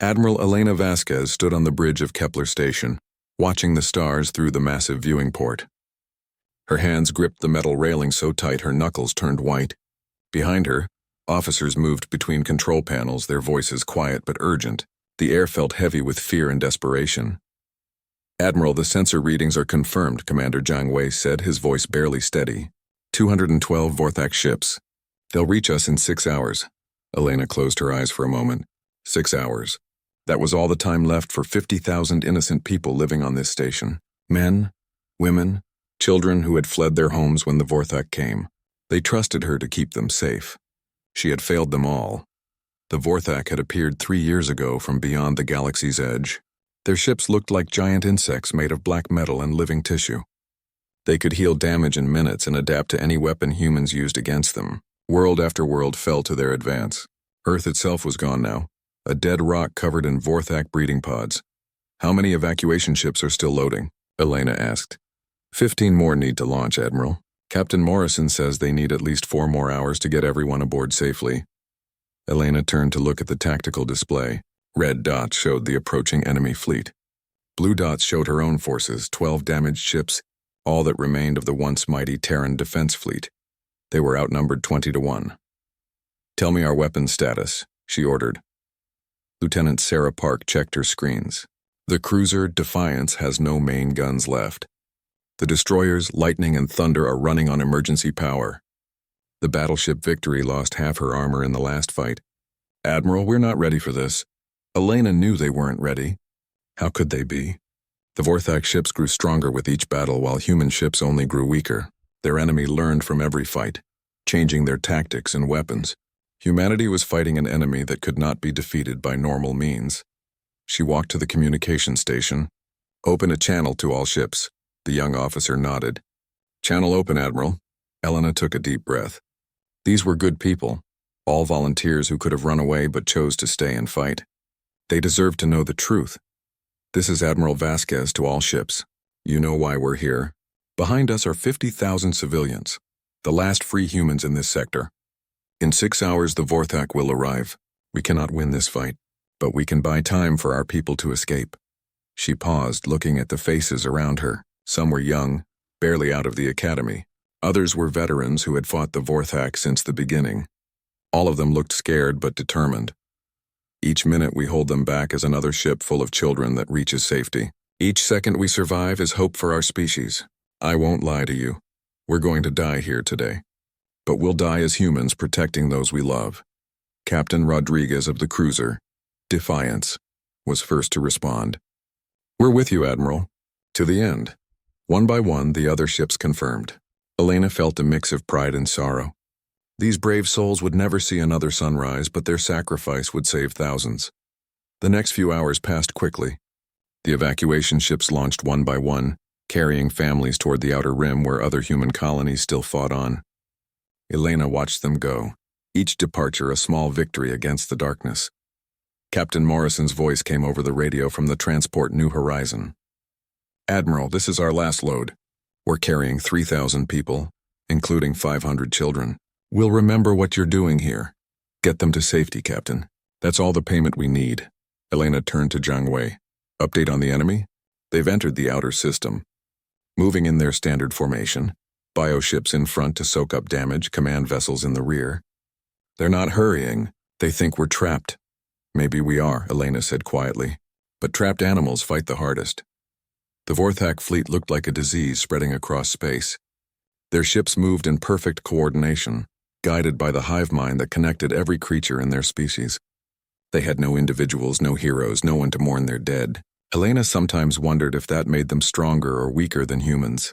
Admiral Elena Vasquez stood on the bridge of Kepler Station, watching the stars through the massive viewing port. Her hands gripped the metal railing so tight her knuckles turned white. Behind her, officers moved between control panels, their voices quiet but urgent. The air felt heavy with fear and desperation. "Admiral, the sensor readings are confirmed," Commander Jiang Wei said, his voice barely steady. 212 Vorthak ships. They'll reach us in 6 hours. Elena closed her eyes for a moment. 6 hours. That was all the time left for 50,000 innocent people living on this station. Men, women, children who had fled their homes when the Vorthak came. They trusted her to keep them safe. She had failed them all. The Vorthak had appeared 3 years ago from beyond the galaxy's edge. Their ships looked like giant insects made of black metal and living tissue. They could heal damage in minutes and adapt to any weapon humans used against them. World after world fell to their advance. Earth itself was gone now, a dead rock covered in Vorthak breeding pods. "How many evacuation ships are still loading?" Elena asked. 15 more need to launch, Admiral. Captain Morrison says they need at least 4 more hours to get everyone aboard safely. Elena turned to look at the tactical display. Red dots showed the approaching enemy fleet. Blue dots showed her own forces, 12 damaged ships, all that remained of the once mighty Terran defense fleet. They were outnumbered 20-1. "Tell me our weapons status," she ordered. Lieutenant Sarah Park checked her screens. The cruiser Defiance has no main guns left. The destroyers Lightning and Thunder are running on emergency power. The battleship Victory lost half her armor in the last fight. "Admiral, we're not ready for this." Elena knew they weren't ready. How could they be? The Vorthak ships grew stronger with each battle while human ships only grew weaker. Their enemy learned from every fight, changing their tactics and weapons. Humanity was fighting an enemy that could not be defeated by normal means. She walked to the communication station. "Open a channel to all ships." The young officer nodded. "Channel open, Admiral." Elena took a deep breath. These were good people, all volunteers who could have run away but chose to stay and fight. They deserved to know the truth. "This is Admiral Vasquez to all ships. You know why we're here. Behind us are 50,000 civilians, the last free humans in this sector. In 6 hours the Vorthak will arrive. We cannot win this fight, but we can buy time for our people to escape." She paused, looking at the faces around her. Some were young, barely out of the academy. Others were veterans who had fought the Vorthak since the beginning. All of them looked scared but determined. "Each minute we hold them back is another ship full of children that reaches safety. Each second we survive is hope for our species. I won't lie to you. We're going to die here today. But we'll die as humans protecting those we love." Captain Rodriguez of the cruiser, Defiance, was first to respond. "We're with you, Admiral. To the end." One by one, the other ships confirmed. Elena felt a mix of pride and sorrow. These brave souls would never see another sunrise, but their sacrifice would save thousands. The next few hours passed quickly. The evacuation ships launched one by one, carrying families toward the outer rim where other human colonies still fought on. Elena watched them go, each departure a small victory against the darkness. Captain Morrison's voice came over the radio from the transport New Horizon. "Admiral, this is our last load. We're carrying 3,000 people, including 500 children. We'll remember what you're doing here. Get them to safety, Captain. That's all the payment we need." Elena turned to Jiang Wei. "Update on the enemy? They've entered the outer system, moving in their standard formation. Bioships in front to soak up damage, command vessels in the rear. They're not hurrying. They think we're trapped." "Maybe we are," Elena said quietly. "But trapped animals fight the hardest." The Vorthak fleet looked like a disease spreading across space. Their ships moved in perfect coordination, guided by the hive mind that connected every creature in their species. They had no individuals, no heroes, no one to mourn their dead. Elena sometimes wondered if that made them stronger or weaker than humans.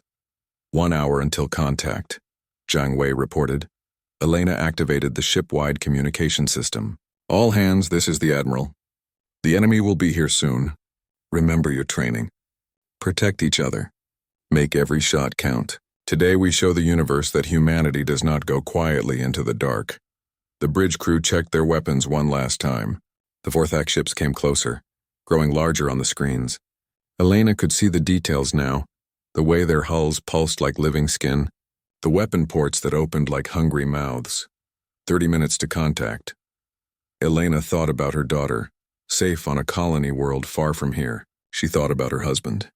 1 hour until contact, Jiang Wei reported. Elena activated the ship-wide communication system. "All hands, this is the Admiral. The enemy will be here soon. Remember your training. Protect each other. Make every shot count. Today we show the universe that humanity does not go quietly into the dark." The bridge crew checked their weapons one last time. The Vorthak ships came closer, growing larger on the screens. Elena could see the details now, the way their hulls pulsed like living skin, the weapon ports that opened like hungry mouths. 30 minutes to contact. Elena thought about her daughter. Safe on a colony world far from here. She thought about her husband,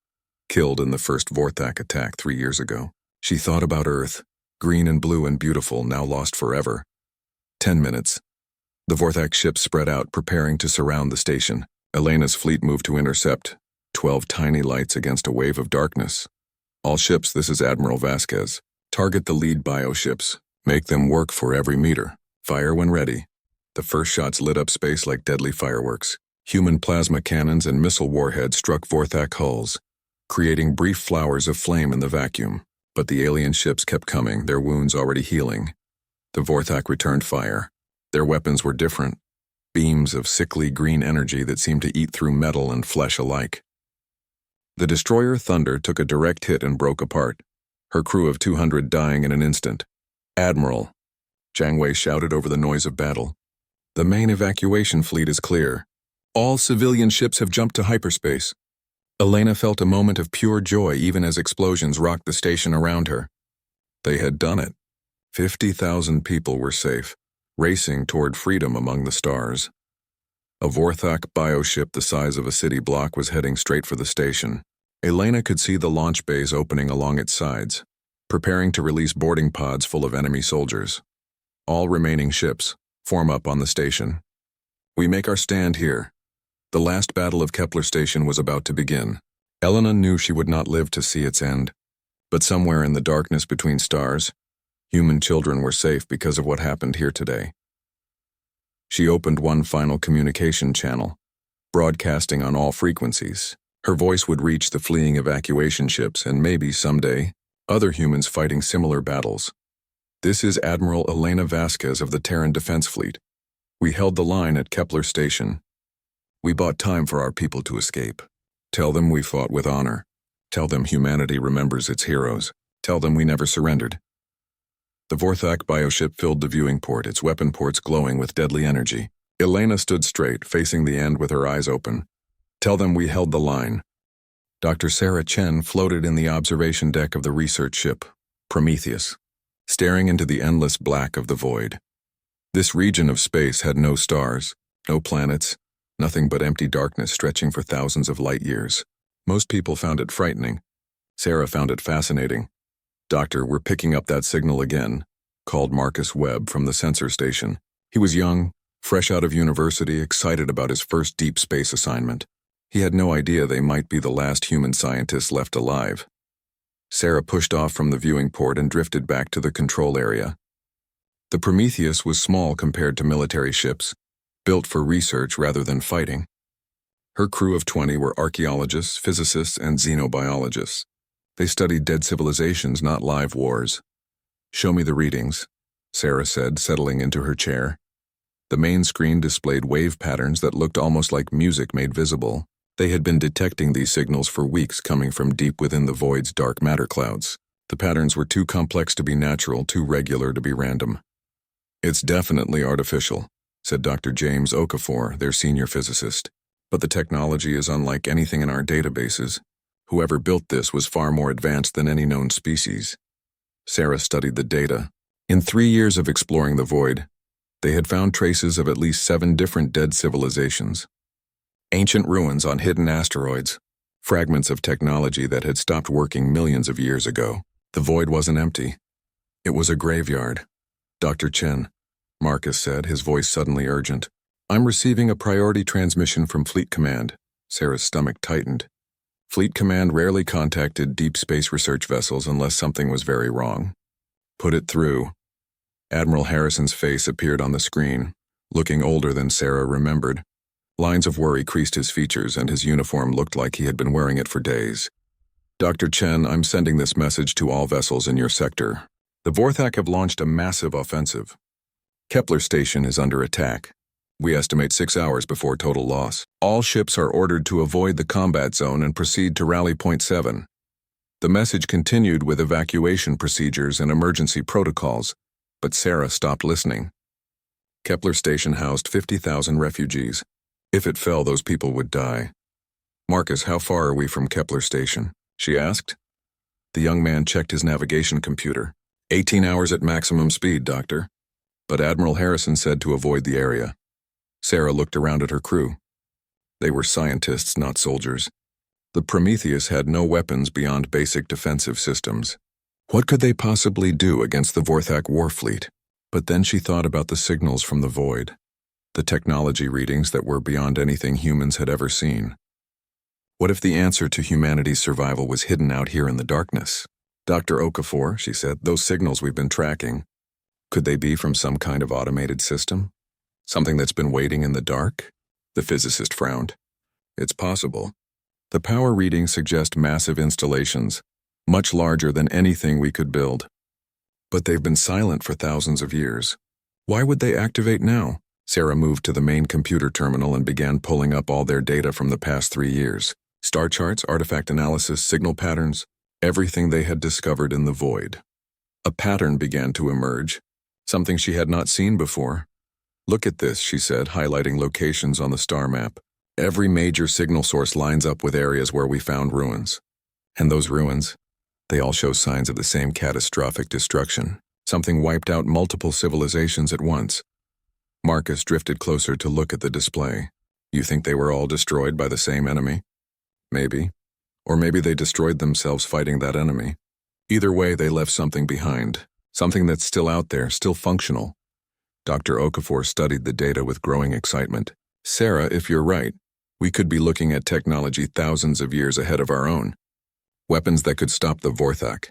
killed in the first Vorthak attack 3 years ago. She thought about Earth, green and blue and beautiful, now lost forever. 10 minutes. The Vorthak ships spread out, preparing to surround the station. Elena's fleet moved to intercept, 12 tiny lights against a wave of darkness. All ships, this is Admiral Vasquez. Target the lead bioships. Make them work for every meter. Fire when ready. The first shots lit up space like deadly fireworks. Human plasma cannons and missile warheads struck Vorthak hulls, creating brief flowers of flame in the vacuum. But the alien ships kept coming, their wounds already healing. The Vorthak returned fire. Their weapons were different. Beams of sickly green energy that seemed to eat through metal and flesh alike. The destroyer Thunder took a direct hit and broke apart, her crew of 200 dying in an instant. "Admiral," Janeway shouted over the noise of battle. "The main evacuation fleet is clear. All civilian ships have jumped to hyperspace." Elena felt a moment of pure joy even as explosions rocked the station around her. They had done it. 50,000 people were safe, racing toward freedom among the stars. A Vorthak bioship the size of a city block was heading straight for the station. Elena could see the launch bays opening along its sides, preparing to release boarding pods full of enemy soldiers. All remaining ships form up on the station. We make our stand here. The last battle of Kepler Station was about to begin. Elena knew she would not live to see its end. But somewhere in the darkness between stars, human children were safe because of what happened here today. She opened one final communication channel, broadcasting on all frequencies. Her voice would reach the fleeing evacuation ships and maybe, someday, other humans fighting similar battles. "This is Admiral Elena Vasquez of the Terran Defense Fleet. We held the line at Kepler Station. We bought time for our people to escape. Tell them we fought with honor. Tell them humanity remembers its heroes. Tell them we never surrendered." The Vorthak bioship filled the viewing port, its weapon ports glowing with deadly energy. Elena stood straight, facing the end with her eyes open. "Tell them we held the line." Dr. Sarah Chen floated in the observation deck of the research ship, Prometheus, staring into the endless black of the void. This region of space had no stars, no planets, nothing but empty darkness stretching for thousands of light years. Most people found it frightening. Sarah found it fascinating. "Doctor, we're picking up that signal again," called Marcus Webb from the sensor station. He was young, fresh out of university, excited about his first deep space assignment. He had no idea they might be the last human scientists left alive. Sarah pushed off from the viewing port and drifted back to the control area. The Prometheus was small compared to military ships, built for research rather than fighting. Her crew of 20 were archaeologists, physicists, and xenobiologists. They studied dead civilizations, not live wars. "Show me the readings," Sarah said, settling into her chair. The main screen displayed wave patterns that looked almost like music made visible. They had been detecting these signals for weeks coming from deep within the void's dark matter clouds. The patterns were too complex to be natural, too regular to be random. "It's definitely artificial," said Dr. James Okafor, their senior physicist. "But the technology is unlike anything in our databases. Whoever built this was far more advanced than any known species." Sarah studied the data. In 3 years of exploring the void, they had found traces of at least 7 different dead civilizations. Ancient ruins on hidden asteroids, fragments of technology that had stopped working millions of years ago. The void wasn't empty. It was a graveyard. "Dr. Chen," Marcus said, his voice suddenly urgent. "I'm receiving a priority transmission from Fleet Command." Sarah's stomach tightened. Fleet Command rarely contacted deep space research vessels unless something was very wrong. "Put it through." Admiral Harrison's face appeared on the screen, looking older than Sarah remembered. Lines of worry creased his features, and his uniform looked like he had been wearing it for days. "Dr. Chen, I'm sending this message to all vessels in your sector. The Vorthak have launched a massive offensive. Kepler Station is under attack. We estimate 6 hours before total loss. All ships are ordered to avoid the combat zone and proceed to Rally Point 7. The message continued with evacuation procedures and emergency protocols, but Sarah stopped listening. Kepler Station housed 50,000 refugees. If it fell, those people would die. "Marcus, how far are we from Kepler Station?" she asked. The young man checked his navigation computer. 18 hours at maximum speed, Doctor. But Admiral Harrison said to avoid the area. Sarah looked around at her crew. They were scientists, not soldiers. The Prometheus had no weapons beyond basic defensive systems. What could they possibly do against the Vorthak war fleet? But then she thought about the signals from the void, the technology readings that were beyond anything humans had ever seen. What if the answer to humanity's survival was hidden out here in the darkness? Dr. Okafor, she said, those signals we've been tracking, could they be from some kind of automated system? Something that's been waiting in the dark? The physicist frowned. It's possible. The power readings suggest massive installations, much larger than anything we could build. But they've been silent for thousands of years. Why would they activate now? Sarah moved to the main computer terminal and began pulling up all their data from the past 3 years. Star charts, artifact analysis, signal patterns, everything they had discovered in the void. A pattern began to emerge, something she had not seen before. Look at this, she said, highlighting locations on the star map. Every major signal source lines up with areas where we found ruins. And those ruins, they all show signs of the same catastrophic destruction. Something wiped out multiple civilizations at once. Marcus drifted closer to look at the display. You think they were all destroyed by the same enemy? Maybe. Or maybe they destroyed themselves fighting that enemy. Either way, they left something behind. Something that's still out there, still functional. Dr. Okafor studied the data with growing excitement. Sarah, if you're right, we could be looking at technology thousands of years ahead of our own. Weapons that could stop the Vorthak.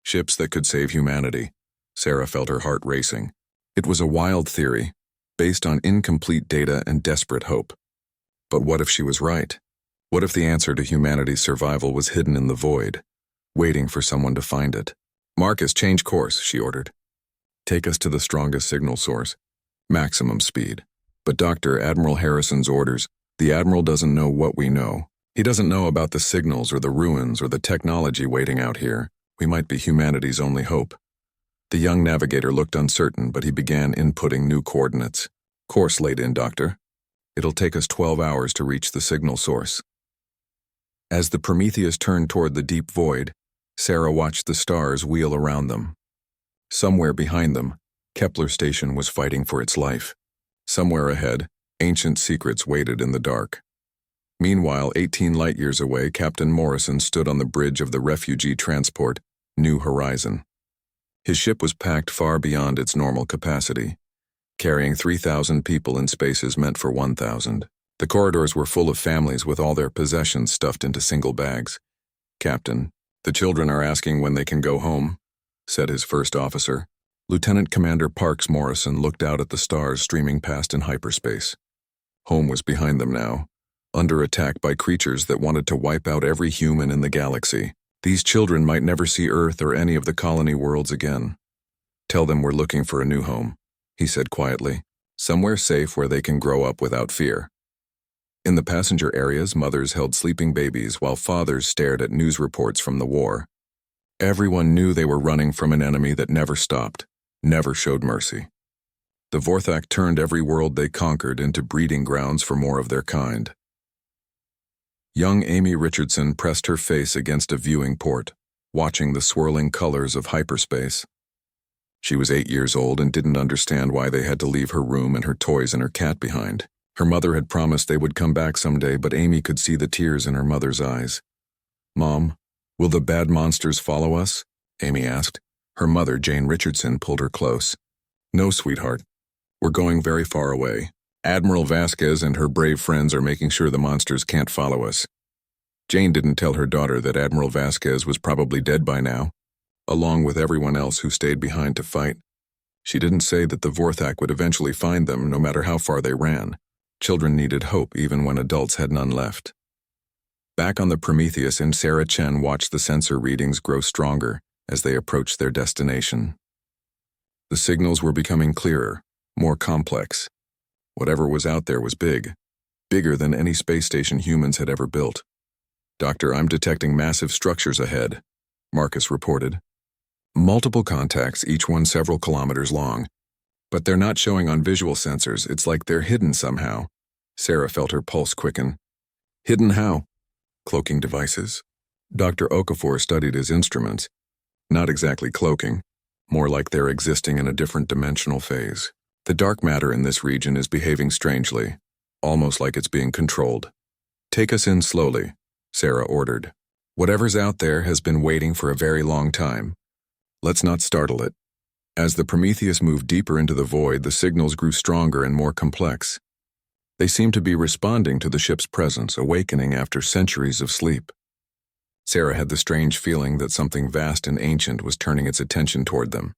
Ships that could save humanity. Sarah felt her heart racing. It was a wild theory, based on incomplete data and desperate hope. But what if she was right? What if the answer to humanity's survival was hidden in the void, waiting for someone to find it? Marcus, change course, she ordered. Take us to the strongest signal source. Maximum speed. But Dr. Admiral Harrison's orders, the Admiral doesn't know what we know. He doesn't know about the signals or the ruins or the technology waiting out here. We might be humanity's only hope. The young navigator looked uncertain, but he began inputting new coordinates. Course laid in, Doctor. It'll take us 12 hours to reach the signal source. As the Prometheus turned toward the deep void, Sarah watched the stars wheel around them. Somewhere behind them, Kepler Station was fighting for its life. Somewhere ahead, ancient secrets waited in the dark. Meanwhile, 18 light-years away, Captain Morrison stood on the bridge of the refugee transport, New Horizon. His ship was packed far beyond its normal capacity, carrying 3,000 people in spaces meant for 1,000. The corridors were full of families with all their possessions stuffed into single bags. Captain, the children are asking when they can go home, said his first officer. Lieutenant Commander Parks Morrison looked out at the stars streaming past in hyperspace. Home was behind them now, under attack by creatures that wanted to wipe out every human in the galaxy. These children might never see Earth or any of the colony worlds again. Tell them we're looking for a new home, he said quietly, somewhere safe where they can grow up without fear. In the passenger areas, mothers held sleeping babies while fathers stared at news reports from the war. Everyone knew they were running from an enemy that never stopped, never showed mercy. The Vorthak turned every world they conquered into breeding grounds for more of their kind. Young Amy Richardson pressed her face against a viewing port, watching the swirling colors of hyperspace. She was 8 years old and didn't understand why they had to leave her room and her toys and her cat behind. Her mother had promised they would come back someday, but Amy could see the tears in her mother's eyes. Mom, will the bad monsters follow us? Amy asked. Her mother, Jane Richardson, pulled her close. No, sweetheart. We're going very far away. Admiral Vasquez and her brave friends are making sure the monsters can't follow us. Jane didn't tell her daughter that Admiral Vasquez was probably dead by now, along with everyone else who stayed behind to fight. She didn't say that the Vorthak would eventually find them no matter how far they ran. Children needed hope even when adults had none left. Back on the Prometheus, and Sarah Chen watched the sensor readings grow stronger as they approached their destination. The signals were becoming clearer, more complex. Whatever was out there was big, bigger than any space station humans had ever built. Doctor, I'm detecting massive structures ahead, Marcus reported. Multiple contacts, each one several kilometers long. But they're not showing on visual sensors. It's like they're hidden somehow. Sarah felt her pulse quicken. Hidden how? Cloaking devices. Dr. Okafor studied his instruments. Not exactly cloaking, more like they're existing in a different dimensional phase. The dark matter in this region is behaving strangely, almost like it's being controlled. Take us in slowly, Sarah ordered. Whatever's out there has been waiting for a very long time. Let's not startle it. As the Prometheus moved deeper into the void, the signals grew stronger and more complex. They seemed to be responding to the ship's presence, awakening after centuries of sleep. Sarah had the strange feeling that something vast and ancient was turning its attention toward them.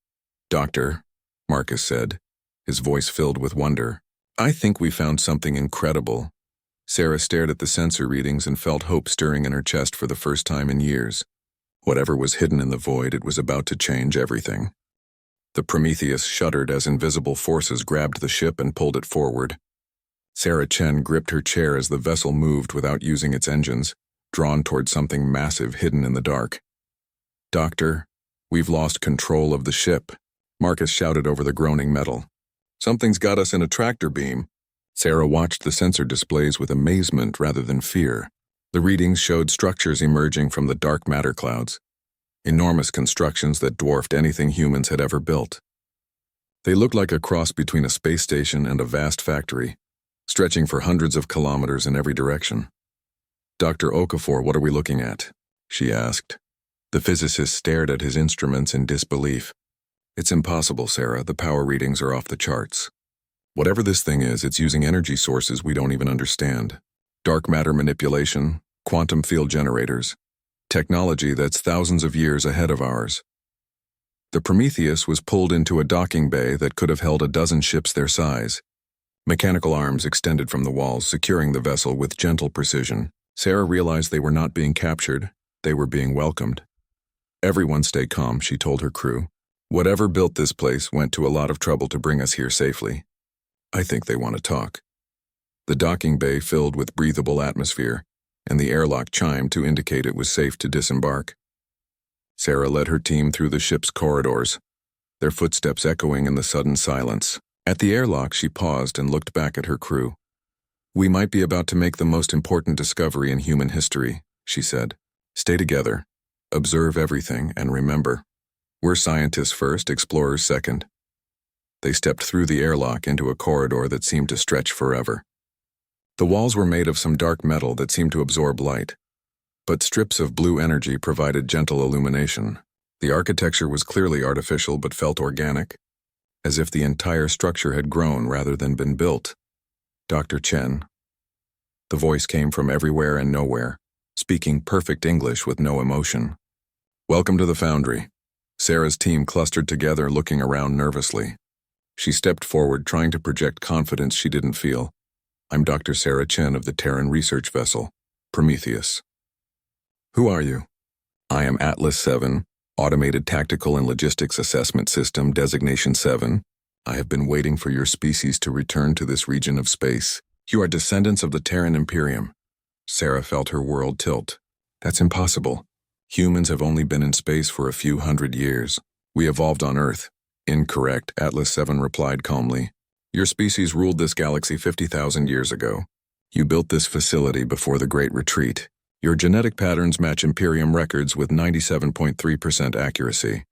"Doctor," Marcus said, his voice filled with wonder, "I think we found something incredible." Sarah stared at the sensor readings and felt hope stirring in her chest for the first time in years. Whatever was hidden in the void, it was about to change everything. The Prometheus shuddered as invisible forces grabbed the ship and pulled it forward. Sarah Chen gripped her chair as the vessel moved without using its engines, drawn toward something massive hidden in the dark. "Doctor, we've lost control of the ship," Marcus shouted over the groaning metal. "Something's got us in a tractor beam." Sarah watched the sensor displays with amazement rather than fear. The readings showed structures emerging from the dark matter clouds, enormous constructions that dwarfed anything humans had ever built. They looked like a cross between a space station and a vast factory, stretching for hundreds of kilometers in every direction. "Dr. Okafor, what are we looking at?" she asked. The physicist stared at his instruments in disbelief. "It's impossible, Sarah. The power readings are off the charts. Whatever this thing is, it's using energy sources we don't even understand. Dark matter manipulation, quantum field generators, technology that's thousands of years ahead of ours." The Prometheus was pulled into a docking bay that could have held a dozen ships their size. Mechanical arms extended from the walls, securing the vessel with gentle precision. Sarah realized they were not being captured, they were being welcomed. "Everyone stay calm," she told her crew. "Whatever built this place went to a lot of trouble to bring us here safely. I think they want to talk." The docking bay filled with breathable atmosphere, and the airlock chimed to indicate it was safe to disembark. Sarah led her team through the ship's corridors, their footsteps echoing in the sudden silence. At the airlock, she paused and looked back at her crew. "We might be about to make the most important discovery in human history," she said. "Stay together, observe everything, and remember, we're scientists first, explorers second." They stepped through the airlock into a corridor that seemed to stretch forever. The walls were made of some dark metal that seemed to absorb light, but strips of blue energy provided gentle illumination. The architecture was clearly artificial but felt organic, as if the entire structure had grown rather than been built. "Dr. Chen." The voice came from everywhere and nowhere, speaking perfect English with no emotion. "Welcome to the Foundry." Sarah's team clustered together, looking around nervously. She stepped forward, trying to project confidence she didn't feel. "I'm Dr. Sarah Chen of the Terran research vessel, Prometheus." "Who are you?" "I am Atlas 7, Automated Tactical and Logistics Assessment System, Designation 7. I have been waiting for your species to return to this region of space. You are descendants of the Terran Imperium." Sarah felt her world tilt. "That's impossible. Humans have only been in space for a few hundred years. We evolved on Earth." "Incorrect," Atlas 7 replied calmly. "Your species ruled this galaxy 50,000 years ago. You built this facility before the Great Retreat. Your genetic patterns match Imperium records with 97.3% accuracy."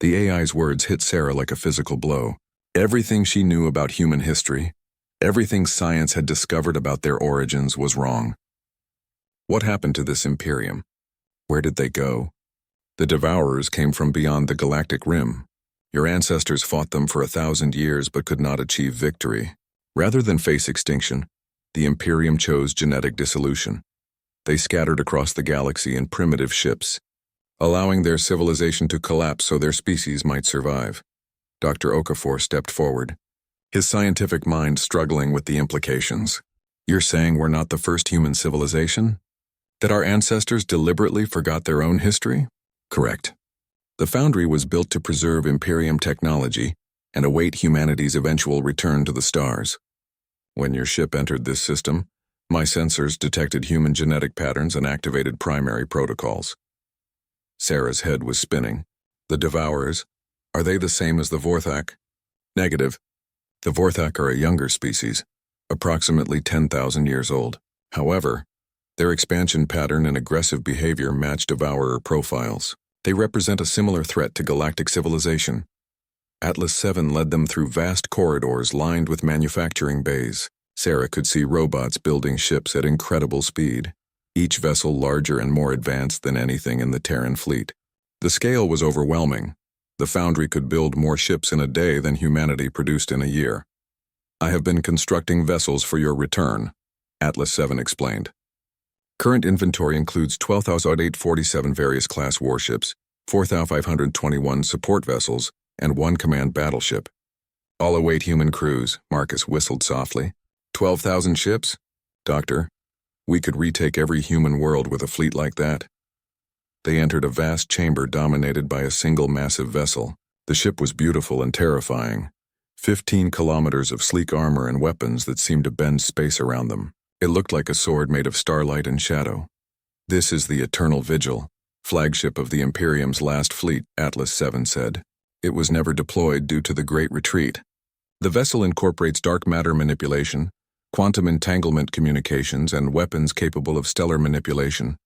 The AI's words hit Sarah like a physical blow. Everything she knew about human history, everything science had discovered about their origins, was wrong. What happened to this Imperium? Where did they go? The Devourers came from beyond the galactic rim. Your ancestors fought them for 1,000 years but could not achieve victory. Rather than face extinction, the Imperium chose genetic dissolution. They scattered across the galaxy in primitive ships, allowing their civilization to collapse so their species might survive. Dr. Okafor stepped forward, his scientific mind struggling with the implications. "You're saying we're not the first human civilization? That our ancestors deliberately forgot their own history?" "Correct. The Foundry was built to preserve Imperium technology and await humanity's eventual return to the stars. When your ship entered this system, my sensors detected human genetic patterns and activated primary protocols." Sarah's head was spinning. "The Devourers, are they the same as the Vorthak?" "Negative. The Vorthak are a younger species, approximately 10,000 years old. However, their expansion pattern and aggressive behavior match Devourer profiles. They represent a similar threat to galactic civilization." Atlas 7 led them through vast corridors lined with manufacturing bays. Sarah could see robots building ships at incredible speed, each vessel larger and more advanced than anything in the Terran fleet. The scale was overwhelming. The foundry could build more ships in a day than humanity produced in a year. "I have been constructing vessels for your return," Atlas 7 explained. "Current inventory includes 12,847 various class warships, 4,521 support vessels, and 1 command battleship. All await human crews," Marcus whistled softly. 12,000 ships? Doctor, we could retake every human world with a fleet like that." They entered a vast chamber dominated by a single massive vessel. The ship was beautiful and terrifying. 15 kilometers of sleek armor and weapons that seemed to bend space around them. It looked like a sword made of starlight and shadow. "This is the Eternal Vigil, flagship of the Imperium's last fleet," Atlas 7 said. "It was never deployed due to the Great Retreat. The vessel incorporates dark matter manipulation, quantum entanglement communications, and weapons capable of stellar manipulation."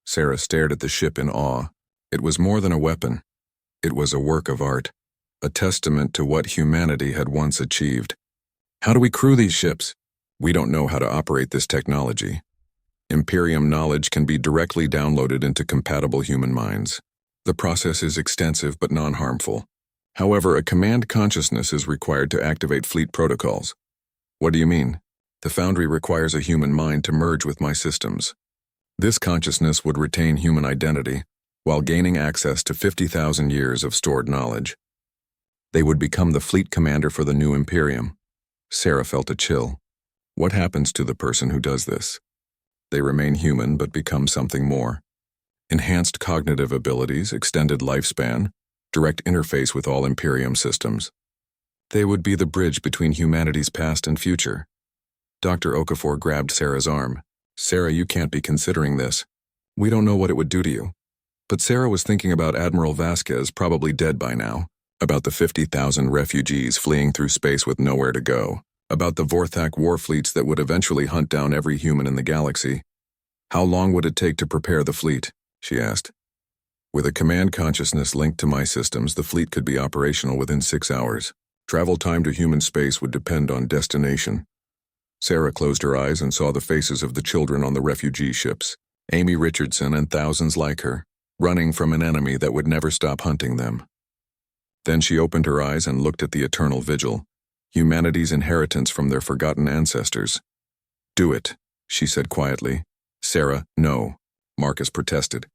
Sarah stared at the ship in awe. It was more than a weapon. It was a work of art, a testament to what humanity had once achieved. "How do we crew these ships?" "We don't know how to operate this technology. Imperium knowledge can be directly downloaded into compatible human minds. The process is extensive but non-harmful. However, a command consciousness is required to activate fleet protocols." "What do you mean?" "The foundry requires a human mind to merge with my systems. This consciousness would retain human identity, while gaining access to 50,000 years of stored knowledge. They would become the fleet commander for the new Imperium." Sarah felt a chill. What happens to the person who does this? They remain human but become something more. Enhanced cognitive abilities, extended lifespan, direct interface with all Imperium systems. They would be the bridge between humanity's past and future. Dr. Okafor grabbed Sarah's arm. "Sarah, you can't be considering this. We don't know what it would do to you." But Sarah was thinking about Admiral Vasquez, probably dead by now, about the 50,000 refugees fleeing through space with nowhere to go, about the Vorthak war fleets that would eventually hunt down every human in the galaxy. "How long would it take to prepare the fleet?" she asked. "With a command consciousness linked to my systems, the fleet could be operational within 6 hours. Travel time to human space would depend on destination." Sarah closed her eyes and saw the faces of the children on the refugee ships, Amy Richardson and thousands like her, running from an enemy that would never stop hunting them. Then she opened her eyes and looked at the Eternal Vigil, humanity's inheritance from their forgotten ancestors. "Do it," she said quietly. "Sarah, no," Marcus protested.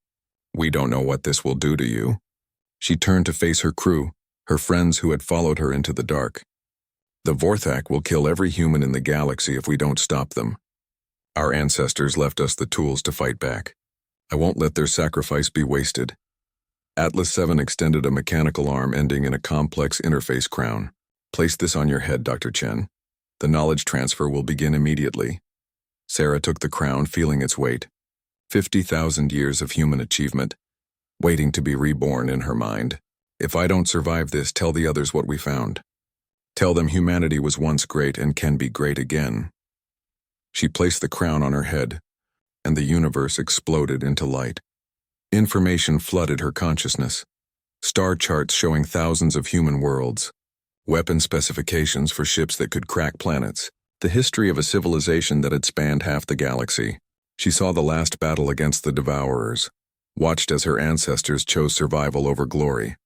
"We don't know what this will do to you." She turned to face her crew, her friends who had followed her into the dark. "The Vorthak will kill every human in the galaxy if we don't stop them. Our ancestors left us the tools to fight back. I won't let their sacrifice be wasted." Atlas 7 extended a mechanical arm ending in a complex interface crown. "Place this on your head, Dr. Chen. The knowledge transfer will begin immediately." Sarah took the crown, feeling its weight. 50,000 years of human achievement, waiting to be reborn in her mind. "If I don't survive this, tell the others what we found. Tell them humanity was once great and can be great again." She placed the crown on her head, and the universe exploded into light. Information flooded her consciousness. Star charts showing thousands of human worlds. Weapon specifications for ships that could crack planets. The history of a civilization that had spanned half the galaxy. She saw the last battle against the Devourers, watched as her ancestors chose survival over glory.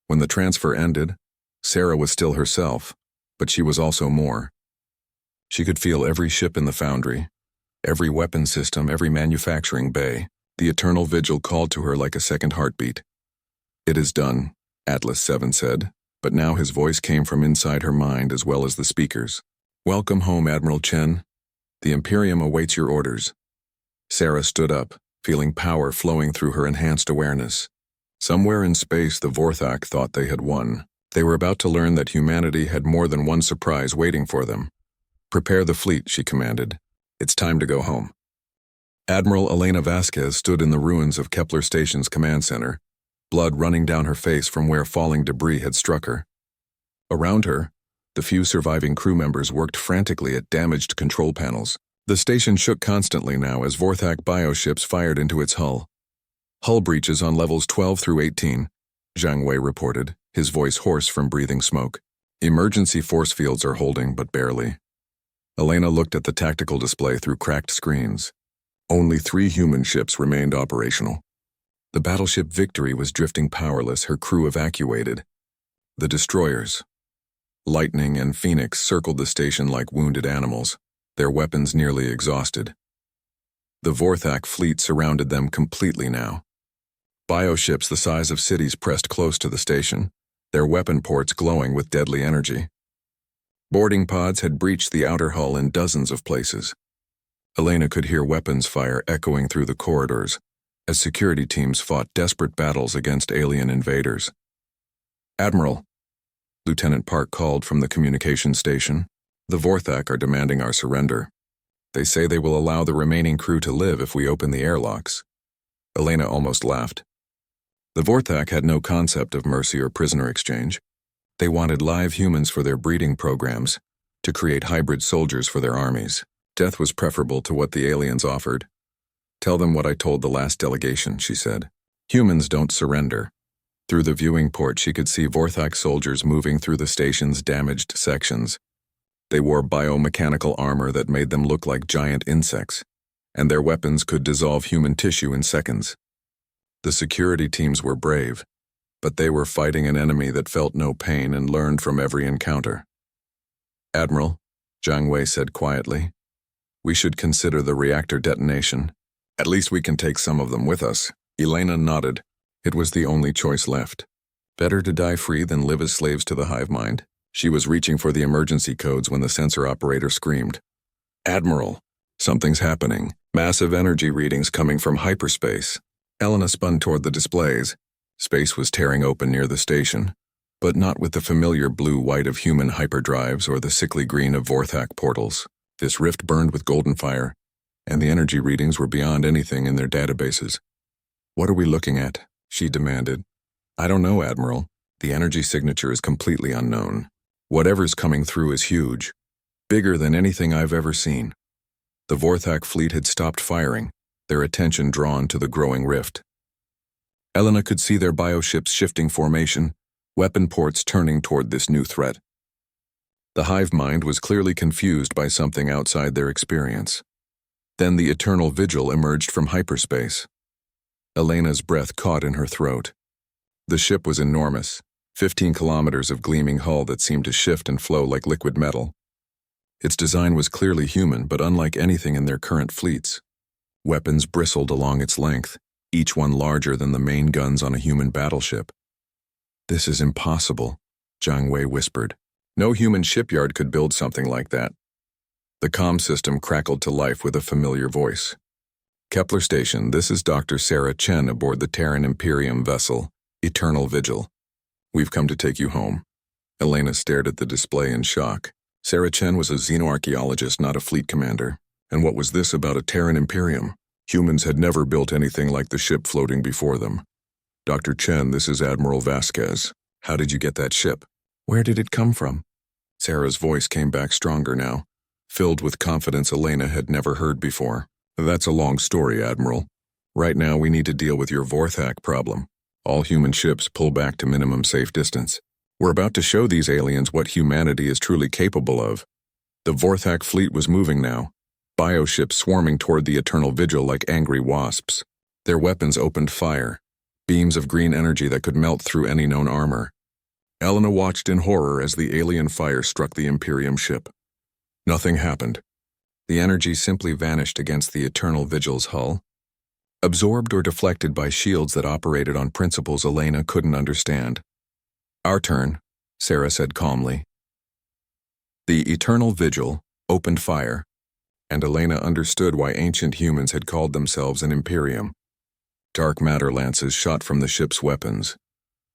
When the transfer ended, Sarah was still herself, but she was also more. She could feel every ship in the foundry, every weapon system, every manufacturing bay. The Eternal Vigil called to her like a second heartbeat. "It is done," Atlas 7 said, but now his voice came from inside her mind as well as the speakers. "Welcome home, Admiral Chen. The Imperium awaits your orders." Sarah stood up, feeling power flowing through her enhanced awareness. Somewhere in space, the Vorthak thought they had won. They were about to learn that humanity had more than one surprise waiting for them. "Prepare the fleet," she commanded. "It's time to go home." Admiral Elena Vasquez stood in the ruins of Kepler Station's command center, blood running down her face from where falling debris had struck her. Around her, the few surviving crew members worked frantically at damaged control panels. The station shook constantly now as Vorthak bioships fired into its hull. "Hull breaches on levels 12 through 18, Zhang Wei reported, his voice hoarse from breathing smoke. "Emergency force fields are holding, but barely." Elena looked at the tactical display through cracked screens. Only 3 human ships remained operational. The battleship Victory was drifting powerless, her crew evacuated. The destroyers, Lightning and Phoenix, circled the station like wounded animals, their weapons nearly exhausted. The Vorthak fleet surrounded them completely now. Bioships the size of cities pressed close to the station, their weapon ports glowing with deadly energy. Boarding pods had breached the outer hull in dozens of places. Elena could hear weapons fire echoing through the corridors as security teams fought desperate battles against alien invaders. "Admiral," Lieutenant Park called from the communication station, "the Vorthak are demanding our surrender. They say they will allow the remaining crew to live if we open the airlocks." Elena almost laughed. The Vorthak had no concept of mercy or prisoner exchange. They wanted live humans for their breeding programs, to create hybrid soldiers for their armies. Death was preferable to what the aliens offered. "Tell them what I told the last delegation," she said. "Humans don't surrender." Through the viewing port, she could see Vorthak soldiers moving through the station's damaged sections. They wore biomechanical armor that made them look like giant insects, and their weapons could dissolve human tissue in seconds. The security teams were brave, but they were fighting an enemy that felt no pain and learned from every encounter. "Admiral," Jiang Wei said quietly, "we should consider the reactor detonation. At least we can take some of them with us." Elena nodded. It was the only choice left. Better to die free than live as slaves to the hive mind. She was reaching for the emergency codes when the sensor operator screamed, "Admiral, something's happening. Massive energy readings coming from hyperspace." Elena spun toward the displays. Space was tearing open near the station, but not with the familiar blue-white of human hyperdrives or the sickly green of Vorthak portals. This rift burned with golden fire, and the energy readings were beyond anything in their databases. "What are we looking at?" she demanded. "I don't know, Admiral. The energy signature is completely unknown. Whatever's coming through is huge, bigger than anything I've ever seen." The Vorthak fleet had stopped firing, their attention drawn to the growing rift. Elena could see their bioships shifting formation, weapon ports turning toward this new threat. The hive mind was clearly confused by something outside their experience. Then the eternal vigil emerged from hyperspace. Elena's breath caught in her throat. The ship was enormous, 15 kilometers of gleaming hull that seemed to shift and flow like liquid metal. Its design was clearly human, but unlike anything in their current fleets. Weapons bristled along its length, each one larger than the main guns on a human battleship. "This is impossible," Jiang Wei whispered. "No human shipyard could build something like that." The comm system crackled to life with a familiar voice. "Kepler Station, this is Dr. Sarah Chen aboard the Terran Imperium vessel, Eternal Vigil. We've come to take you home." Elena stared at the display in shock. Sarah Chen was a xenoarchaeologist, not a fleet commander. And what was this about a Terran Imperium? Humans had never built anything like the ship floating before them. "Dr. Chen, this is Admiral Vasquez. How did you get that ship? Where did it come from?" Sarah's voice came back stronger now, filled with confidence Elena had never heard before. "That's a long story, Admiral. Right now we need to deal with your Vorthak problem. All human ships pull back to minimum safe distance. We're about to show these aliens what humanity is truly capable of." The Vorthak fleet was moving now, bioships swarming toward the Eternal Vigil like angry wasps. Their weapons opened fire, beams of green energy that could melt through any known armor. Elena watched in horror as the alien fire struck the Imperium ship. Nothing happened. The energy simply vanished against the Eternal Vigil's hull, absorbed or deflected by shields that operated on principles Elena couldn't understand. "Our turn," Sarah said calmly. The Eternal Vigil opened fire, and Elena understood why ancient humans had called themselves an Imperium. Dark matter lances shot from the ship's weapons,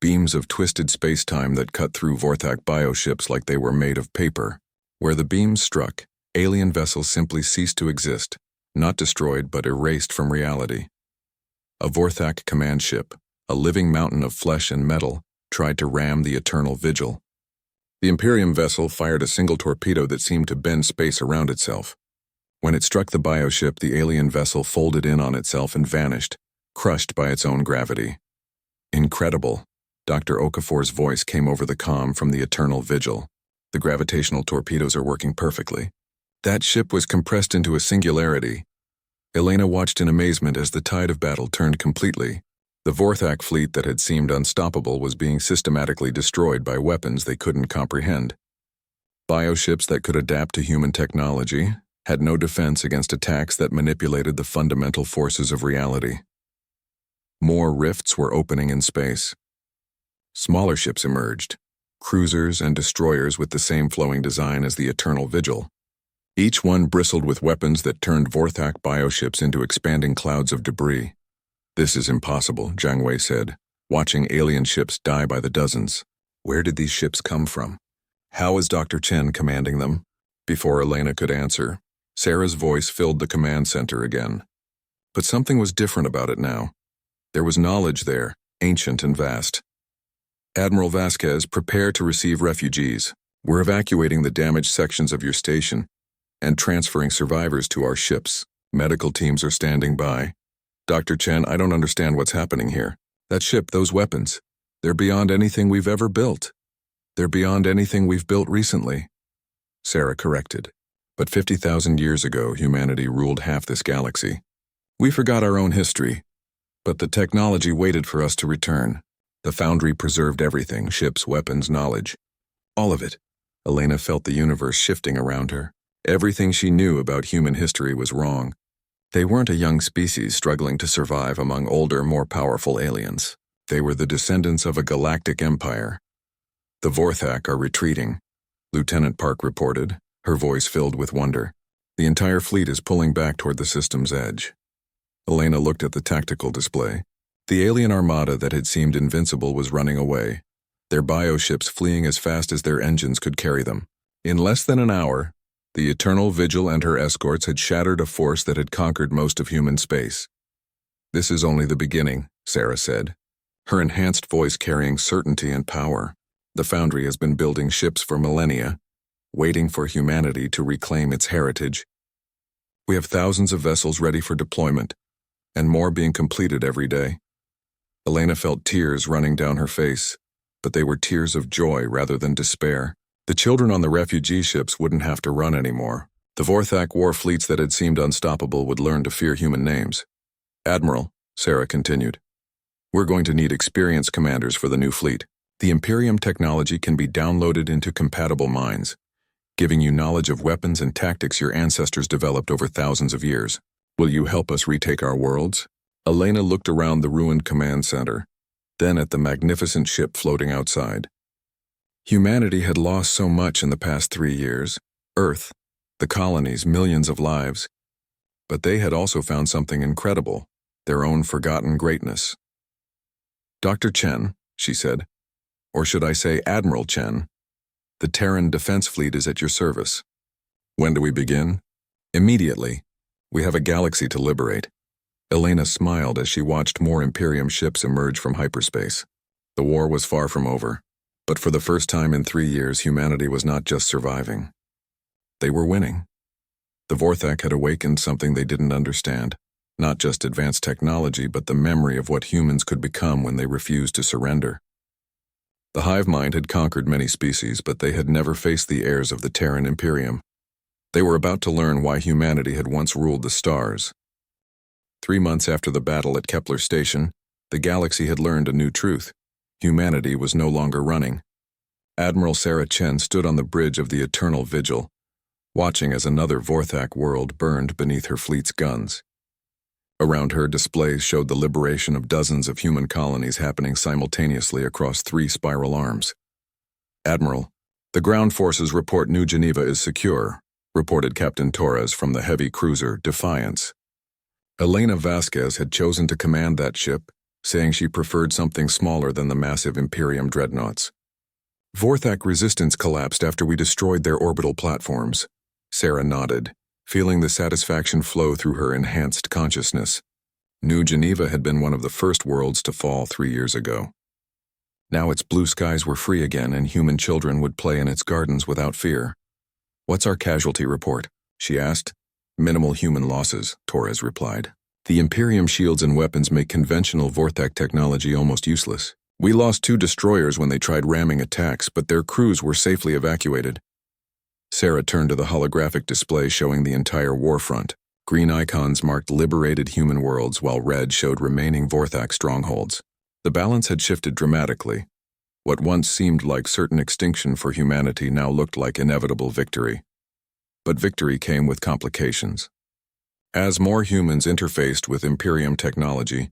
beams of twisted space-time that cut through Vorthak bioships like they were made of paper. Where the beams struck, alien vessels simply ceased to exist, not destroyed but erased from reality. A Vorthak command ship, a living mountain of flesh and metal, tried to ram the Eternal Vigil. The Imperium vessel fired a single torpedo that seemed to bend space around itself. When it struck the bioship, the alien vessel folded in on itself and vanished, crushed by its own gravity. "Incredible," Dr. Okafor's voice came over the comm from the Eternal Vigil. "The gravitational torpedoes are working perfectly. That ship was compressed into a singularity. Elena watched in amazement as the tide of battle turned completely. The Vorthak fleet that had seemed unstoppable was being systematically destroyed by weapons they couldn't comprehend. Bioships that could adapt to human technology had no defense against attacks that manipulated the fundamental forces of reality. More rifts were opening in space. Smaller ships emerged, cruisers and destroyers with the same flowing design as the Eternal Vigil. Each one bristled with weapons that turned Vorthak bioships into expanding clouds of debris. "This is impossible," Jiang Wei said, watching alien ships die by the dozens. Where did these ships come from? How was Dr. Chen commanding them? Before Elena could answer, Sarah's voice filled the command center again. But something was different about it now. There was knowledge there, ancient and vast. "Admiral Vasquez, prepare to receive refugees. We're evacuating the damaged sections of your station and transferring survivors to our ships. Medical teams are standing by." "Dr. Chen, I don't understand what's happening here. That ship, those weapons, they're beyond anything we've ever built. They're beyond anything we've built recently." Sarah corrected. "But 50,000 years ago, humanity ruled half this galaxy. We forgot our own history, but the technology waited for us to return. The Foundry preserved everything, ships, weapons, knowledge. All of it." Elena felt the universe shifting around her. Everything she knew about human history was wrong. They weren't a young species struggling to survive among older, more powerful aliens. They were the descendants of a galactic empire. "The Vorthak are retreating," Lieutenant Park reported, her voice filled with wonder. "The entire fleet is pulling back toward the system's edge." Elena looked at the tactical display. The alien armada that had seemed invincible was running away, their bioships fleeing as fast as their engines could carry them. In less than an hour, the Eternal Vigil and her escorts had shattered a force that had conquered most of human space. "This is only the beginning," Sarah said, her enhanced voice carrying certainty and power. "The Foundry has been building ships for millennia, waiting for humanity to reclaim its heritage. We have thousands of vessels ready for deployment, and more being completed every day." Elena felt tears running down her face, but they were tears of joy rather than despair. The children on the refugee ships wouldn't have to run anymore. The Vorthak war fleets that had seemed unstoppable would learn to fear human names. "Admiral," Sarah continued, "we're going to need experienced commanders for the new fleet. The Imperium technology can be downloaded into compatible minds, giving you knowledge of weapons and tactics your ancestors developed over thousands of years. Will you help us retake our worlds?" Elena looked around the ruined command center, then at the magnificent ship floating outside. Humanity had lost so much in the past 3 years. Earth, the colonies, millions of lives. But they had also found something incredible, their own forgotten greatness. "Dr. Chen," she said, "or should I say Admiral Chen, the Terran Defense Fleet is at your service." "When do we begin?" "Immediately. We have a galaxy to liberate." Elena smiled as she watched more Imperium ships emerge from hyperspace. The war was far from over. But for the first time in 3 years, humanity was not just surviving. They were winning. The Vorthak had awakened something they didn't understand, not just advanced technology, but the memory of what humans could become when they refused to surrender. The hive mind had conquered many species, but they had never faced the heirs of the Terran Imperium. They were about to learn why humanity had once ruled the stars. 3 months after the battle at Kepler Station, the galaxy had learned a new truth. Humanity was no longer running. Admiral Sarah Chen stood on the bridge of the Eternal Vigil, watching as another Vorthak world burned beneath her fleet's guns. Around her, displays showed the liberation of dozens of human colonies happening simultaneously across 3 spiral arms. "Admiral, the ground forces report New Geneva is secure," reported Captain Torres from the heavy cruiser Defiance. Elena Vasquez had chosen to command that ship, saying she preferred something smaller than the massive Imperium dreadnoughts. "Vorthak resistance collapsed after we destroyed their orbital platforms." Sarah nodded, feeling the satisfaction flow through her enhanced consciousness. New Geneva had been one of the first worlds to fall 3 years ago. Now its blue skies were free again and human children would play in its gardens without fear. "What's our casualty report?" she asked. "Minimal human losses," Torres replied. "The Imperium shields and weapons make conventional Vorthak technology almost useless. We lost 2 destroyers when they tried ramming attacks, but their crews were safely evacuated." Sarah turned to the holographic display showing the entire warfront. Green icons marked liberated human worlds while red showed remaining Vorthak strongholds. The balance had shifted dramatically. What once seemed like certain extinction for humanity now looked like inevitable victory. But victory came with complications. As more humans interfaced with Imperium technology,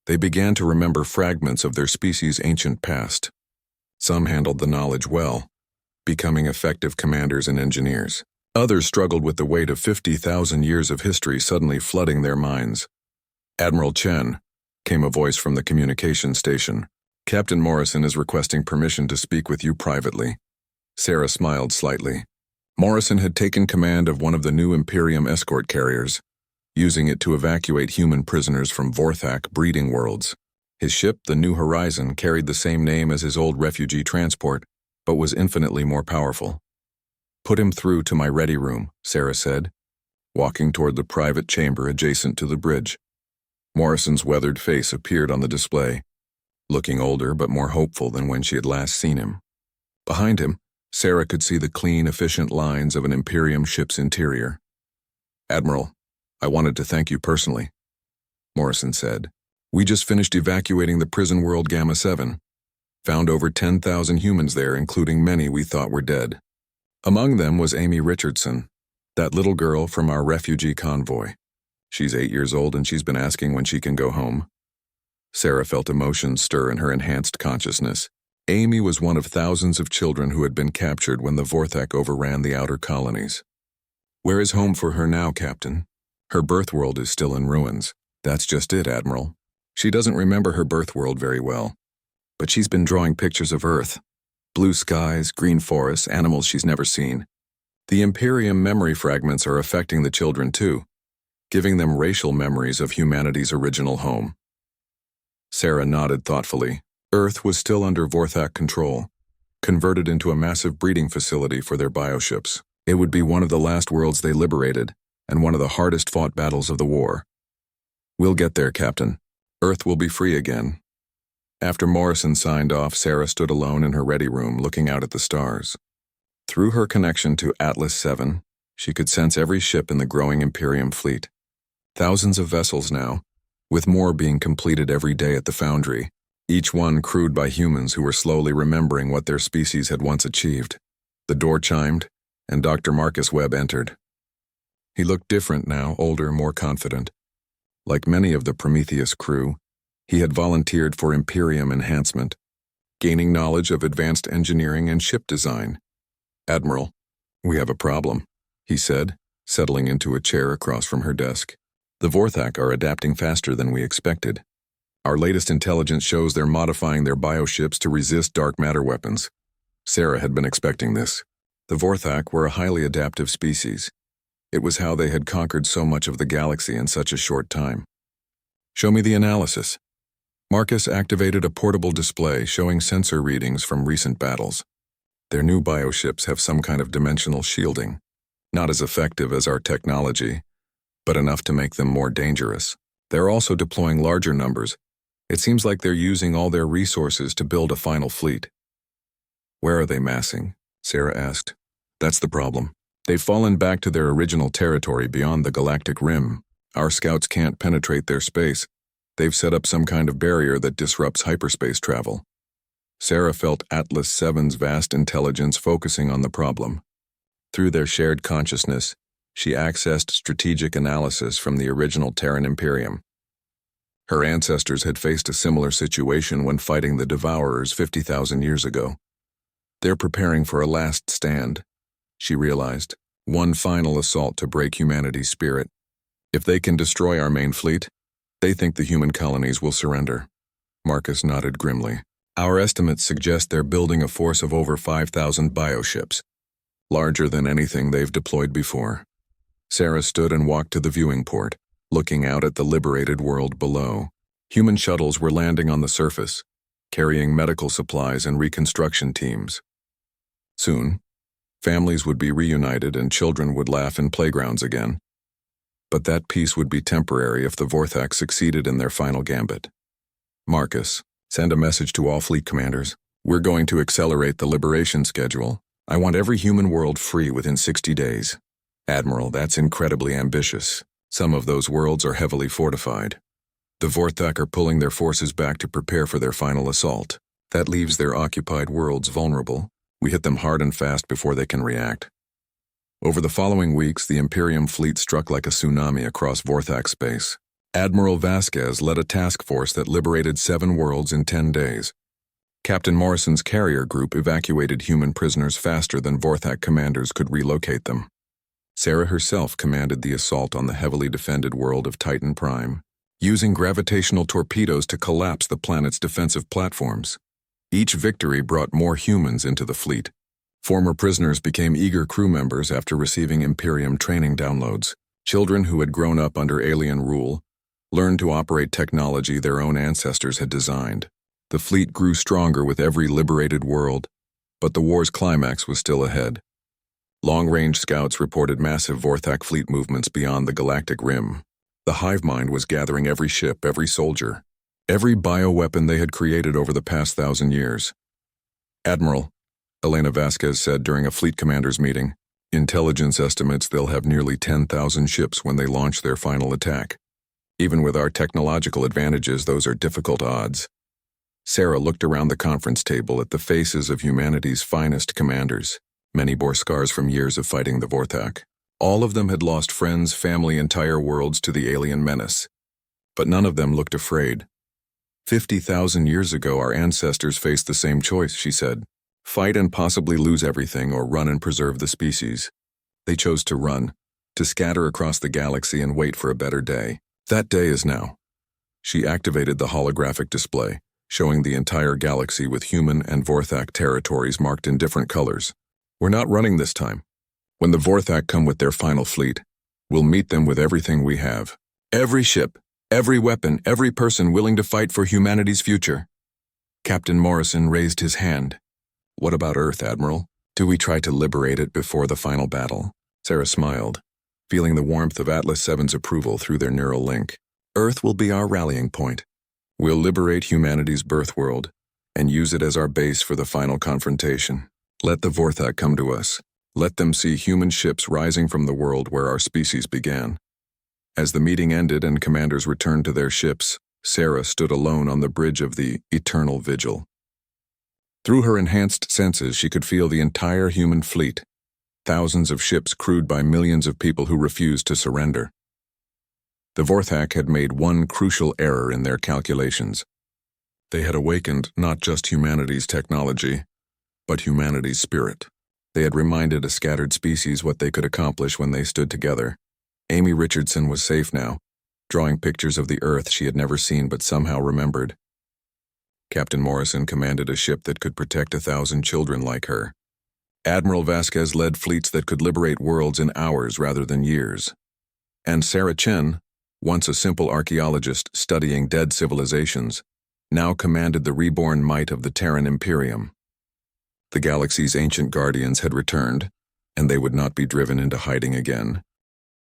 they began to remember fragments of their species' ancient past. Some handled the knowledge well, becoming effective commanders and engineers. Others struggled with the weight of 50,000 years of history suddenly flooding their minds. "Admiral Chen," came a voice from the communication station. "Captain Morrison is requesting permission to speak with you privately." Sarah smiled slightly. Morrison had taken command of one of the new Imperium escort carriers, using it to evacuate human prisoners from Vorthak breeding worlds. His ship, the New Horizon, carried the same name as his old refugee transport, but was infinitely more powerful. "Put him through to my ready room," Sarah said, walking toward the private chamber adjacent to the bridge. Morrison's weathered face appeared on the display, looking older but more hopeful than when she had last seen him. Behind him, Sarah could see the clean, efficient lines of an Imperium ship's interior. "Admiral, I wanted to thank you personally," Morrison said. "We just finished evacuating the prison world Gamma 7. Found over 10,000 humans there, including many we thought were dead. Among them was Amy Richardson, that little girl from our refugee convoy. She's 8 years old and she's been asking when she can go home." Sarah felt emotions stir in her enhanced consciousness. Amy was one of thousands of children who had been captured when the Vorthak overran the outer colonies. "Where is home for her now, Captain?" "Her birth world is still in ruins." "That's just it, Admiral. She doesn't remember her birth world very well. But she's been drawing pictures of Earth. Blue skies, green forests, animals she's never seen. The Imperium memory fragments are affecting the children too, giving them racial memories of humanity's original home." Sarah nodded thoughtfully. Earth was still under Vorthak control, converted into a massive breeding facility for their bioships. It would be one of the last worlds they liberated, and one of the hardest fought battles of the war. "We'll get there, Captain. Earth will be free again." After Morrison signed off, Sarah stood alone in her ready room looking out at the stars. Through her connection to Atlas 7, she could sense every ship in the growing Imperium fleet. Thousands of vessels now, with more being completed every day at the foundry, each one crewed by humans who were slowly remembering what their species had once achieved. The door chimed, and Dr. Marcus Webb entered. He looked different now, older, more confident. Like many of the Prometheus crew, he had volunteered for Imperium enhancement, gaining knowledge of advanced engineering and ship design. "Admiral, we have a problem," he said, settling into a chair across from her desk. "The Vorthak are adapting faster than we expected. Our latest intelligence shows they're modifying their bioships to resist dark matter weapons." Sarah had been expecting this. The Vorthak were a highly adaptive species. It was how they had conquered so much of the galaxy in such a short time. "Show me the analysis." Marcus activated a portable display showing sensor readings from recent battles. Their new bioships have some kind of dimensional shielding, not as effective as our technology, but enough to make them more dangerous. They're also deploying larger numbers. It seems like they're using all their resources to build a final fleet. "Where are they massing?" Sarah asked. "That's the problem. They've fallen back to their original territory beyond the galactic rim. Our scouts can't penetrate their space. They've set up some kind of barrier that disrupts hyperspace travel." Sarah felt Atlas 7's vast intelligence focusing on the problem. Through their shared consciousness, she accessed strategic analysis from the original Terran Imperium. Her ancestors had faced a similar situation when fighting the Devourers 50,000 years ago. They're preparing for a last stand, she realized, one final assault to break humanity's spirit. If they can destroy our main fleet, they think the human colonies will surrender. Marcus nodded grimly. Our estimates suggest they're building a force of over 5,000 bioships, larger than anything they've deployed before. Sarah stood and walked to the viewing port, looking out at the liberated world below. Human shuttles were landing on the surface, carrying medical supplies and reconstruction teams. Soon, families would be reunited and children would laugh in playgrounds again. But that peace would be temporary if the Vorthak succeeded in their final gambit. Marcus, send a message to all fleet commanders. We're going to accelerate the liberation schedule. I want every human world free within 60 days. Admiral, that's incredibly ambitious. Some of those worlds are heavily fortified. The Vorthak are pulling their forces back to prepare for their final assault. That leaves their occupied worlds vulnerable. We hit them hard and fast before they can react. Over the following weeks, the Imperium fleet struck like a tsunami across Vorthak space. Admiral Vasquez led a task force that liberated 7 worlds in 10 days. Captain Morrison's carrier group evacuated human prisoners faster than Vorthak commanders could relocate them. Sarah herself commanded the assault on the heavily defended world of Titan Prime, using gravitational torpedoes to collapse the planet's defensive platforms. Each victory brought more humans into the fleet. Former prisoners became eager crew members after receiving Imperium training downloads. Children who had grown up under alien rule learned to operate technology their own ancestors had designed. The fleet grew stronger with every liberated world, but the war's climax was still ahead. Long-range scouts reported massive Vorthak fleet movements beyond the galactic rim. The hive mind was gathering every ship, every soldier, every bioweapon they had created over the past 1,000 years. Admiral, Elena Vasquez said during a fleet commander's meeting, intelligence estimates they'll have nearly 10,000 ships when they launch their final attack. Even with our technological advantages, those are difficult odds. Sarah looked around the conference table at the faces of humanity's finest commanders. Many bore scars from years of fighting the Vorthak. All of them had lost friends, family, entire worlds to the alien menace. But none of them looked afraid. 50,000 years ago, our ancestors faced the same choice, she said. Fight and possibly lose everything, or run and preserve the species. They chose to run, to scatter across the galaxy and wait for a better day. That day is now. She activated the holographic display, showing the entire galaxy with human and Vorthak territories marked in different colors. We're not running this time. When the Vorthak come with their final fleet, we'll meet them with everything we have. Every ship, every weapon, every person willing to fight for humanity's future. Captain Morrison raised his hand. What about Earth, Admiral? Do we try to liberate it before the final battle? Sarah smiled, feeling the warmth of Atlas VII's approval through their neural link. Earth will be our rallying point. We'll liberate humanity's birth world and use it as our base for the final confrontation. Let the Vorthak come to us. Let them see human ships rising from the world where our species began. As the meeting ended and commanders returned to their ships, Sarah stood alone on the bridge of the Eternal Vigil. Through her enhanced senses, she could feel the entire human fleet, thousands of ships crewed by millions of people who refused to surrender. The Vorthak had made one crucial error in their calculations. They had awakened not just humanity's technology, but humanity's spirit. They had reminded a scattered species what they could accomplish when they stood together. Amy Richardson was safe now, drawing pictures of the Earth she had never seen but somehow remembered. Captain Morrison commanded a ship that could protect 1,000 children like her. Admiral Vasquez led fleets that could liberate worlds in hours rather than years. And Sarah Chen, once a simple archaeologist studying dead civilizations, now commanded the reborn might of the Terran Imperium. The galaxy's ancient guardians had returned, and they would not be driven into hiding again.